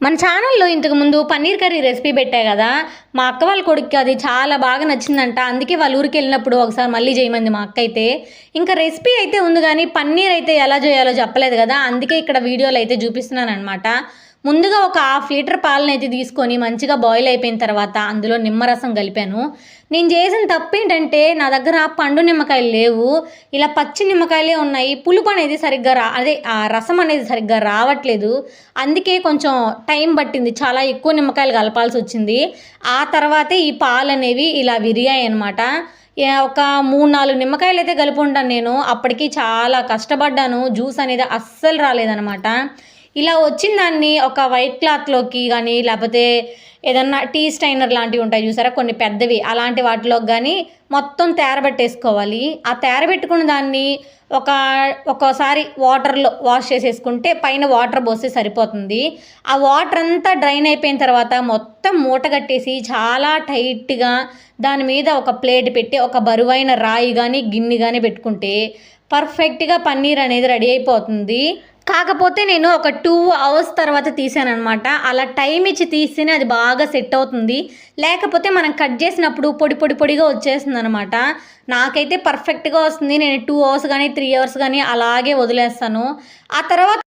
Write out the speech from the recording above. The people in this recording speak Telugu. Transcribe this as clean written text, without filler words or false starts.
మన ఛానల్లో ఇంతకు ముందు పన్నీర్ కర్రీ రెసిపీ పెట్టా కదా. మా అక్క వాళ్ళ కొడుక్కి అది చాలా బాగా నచ్చిందంట. అందుకే వాళ్ళ ఊరికి వెళ్ళినప్పుడు ఒకసారి మళ్ళీ చేయమంది మా అక్క అయితే. ఇంకా రెసిపీ అయితే ఉంది కానీ పన్నీర్ అయితే ఎలా చేయాలో చెప్పలేదు కదా. అందుకే ఇక్కడ వీడియోలో అయితే చూపిస్తున్నాను అనమాట. ముందుగా ఒక హాఫ్ లీటర్ పాలను అయితే తీసుకొని మంచిగా బాయిల్ అయిపోయిన తర్వాత అందులో నిమ్మరసం కలిపాను. నేను చేసిన తప్పు ఏంటంటే నా దగ్గర పండు నిమ్మకాయలు లేవు, ఇలా పచ్చి నిమ్మకాయలే ఉన్నాయి. పులుపు అనేది సరిగ్గా అదే ఆ రసం అనేది సరిగ్గా రావట్లేదు. అందుకే కొంచెం టైం పట్టింది, చాలా ఎక్కువ నిమ్మకాయలు కలపాల్సి వచ్చింది. ఆ తర్వాతే ఈ పాలు అనేవి ఇలా విరిగాయి అనమాట. ఒక 3-4 నిమ్మకాయలు అయితే కలిపి ఉంటాను నేను. అప్పటికి చాలా కష్టపడ్డాను, జ్యూస్ అనేది అస్సలు రాలేదనమాట. ఇలా వచ్చిన దాన్ని ఒక వైట్ క్లాత్లోకి కానీ లేకపోతే ఏదన్నా టీ స్టైనర్ లాంటివి ఉంటాయి చూసారా, కొన్ని పెద్దవి, అలాంటి వాటిలోకి కానీ మొత్తం తేరబెట్టేసుకోవాలి. ఆ తేరబెట్టుకున్న దాన్ని ఒక్కోసారి వాటర్లో వాష్ చేసేసుకుంటే పైన వాటర్ పోస్తే సరిపోతుంది. ఆ వాటర్ అంతా డ్రైన్ అయిపోయిన తర్వాత మొత్తం మూట కట్టేసి చాలా టైట్గా దాని మీద ఒక ప్లేట్ పెట్టి ఒక బరువైన రాయి కానీ గిన్నె కానీ పెట్టుకుంటే పర్ఫెక్ట్గా పన్నీర్ అనేది రెడీ అయిపోతుంది. కాకపోతే నేను ఒక 2 అవర్స్ తర్వాత తీసాను అనమాట. అలా టైం ఇచ్చి తీస్తేనే అది బాగా సెట్ అవుతుంది, లేకపోతే మనం కట్ చేసినప్పుడు పొడిగా వచ్చేస్తుంది అనమాట. నాకైతే పర్ఫెక్ట్గా వస్తుంది. నేను 2 అవర్స్ కానీ 3 అవర్స్ కానీ అలాగే వదిలేస్తాను. ఆ తర్వాత